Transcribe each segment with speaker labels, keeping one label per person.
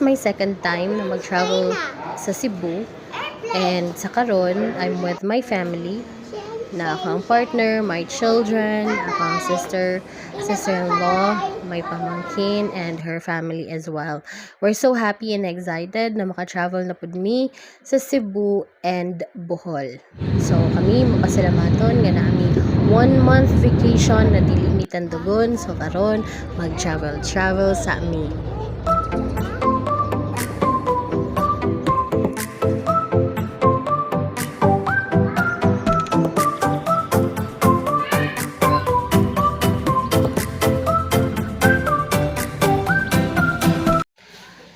Speaker 1: is my second time na mag-travel sa Cebu. And sa karon, I'm with my family. Na ako ang partner, my children, ako ang sister-in-law, my pamangkin, and her family as well. We're so happy and excited na maka-travel na pud mi sa Cebu and Bohol. So kami mapasalamaton nga nami 1-month vacation na dilimitan dugon. So karon mag-travel sa amin.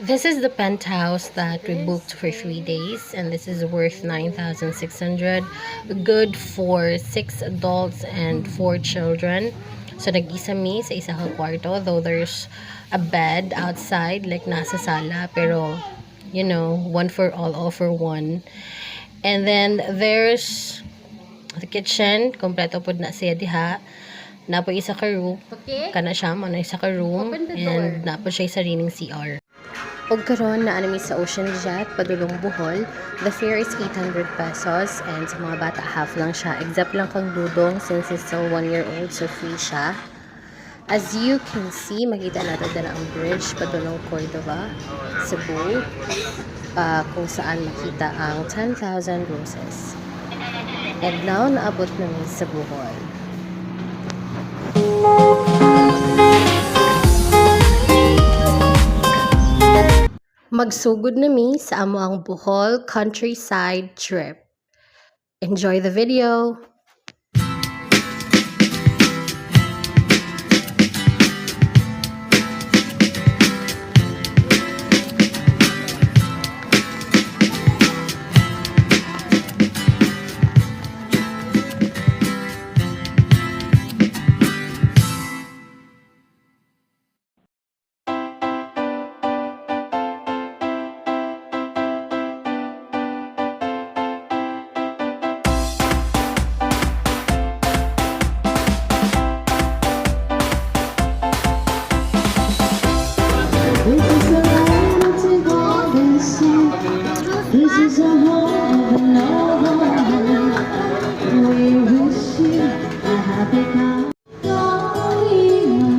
Speaker 1: This is the penthouse that we booked for 3 days, and this is worth 9,600. Good for 6 adults and 4 children. So nag-isa mi sa isa ka kwarto, though there's a bed outside like nasa sala, pero you know, one for all for one. And then there's the kitchen, kompleto pud na siya diha. Napo isa ka room, kana siya mo na isa ka room, and napo siya sariling CR. Og karon na anami sa Ocean Jet padulong Bohol. The fare is 800 pesos, and sa mga bata half lang siya, except lang kang dudong since he's still 1 year old, so free siya. As you can see, makita natin dala ang bridge padulong Cordova, Cebu, kung saan makita ang 10,000 roses. And now naabot namin sa Bohol. Magsugod na mi sa amo ang Bohol countryside trip. Enjoy the video!
Speaker 2: This is a home of another home. We wish you a happy time going on.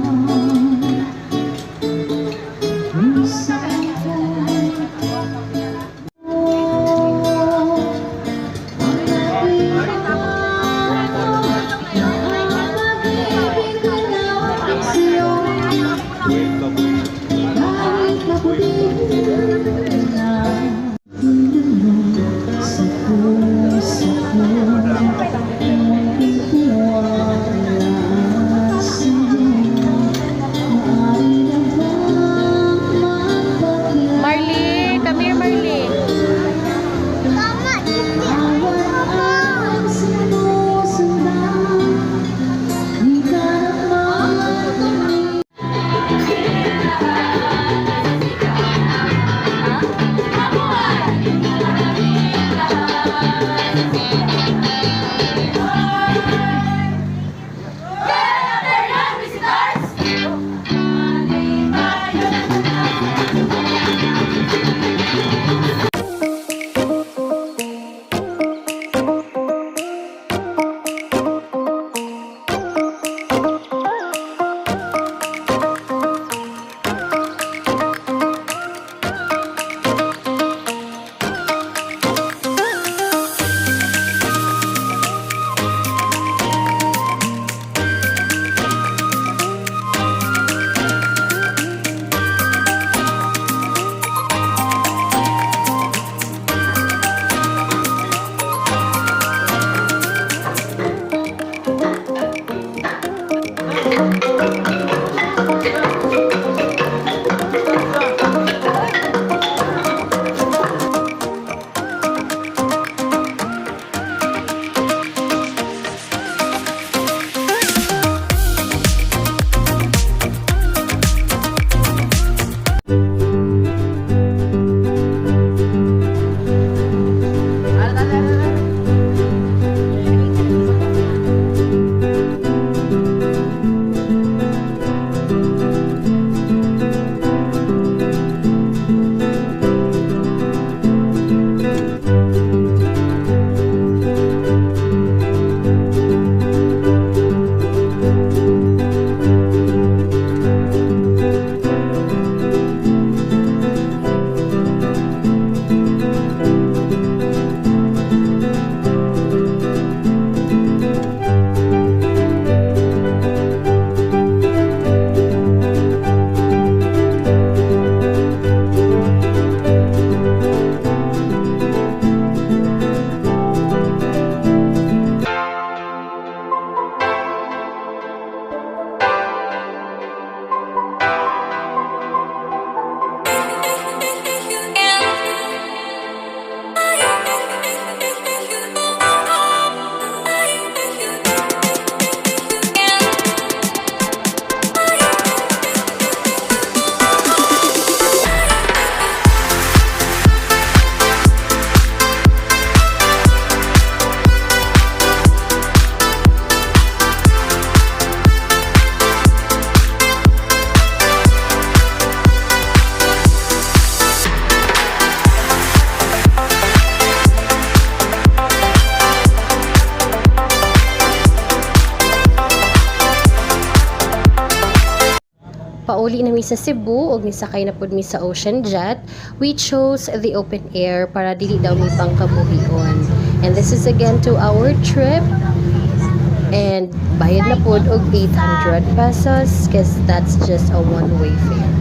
Speaker 1: pauli na mi sa Cebu ug nisakay na pud mi sa Ocean Jet, we chose the open air para dili daw mi pangkabuhion. And this is again 2-hour trip. And bayad na pud og 800 pesos because that's just a one-way fare.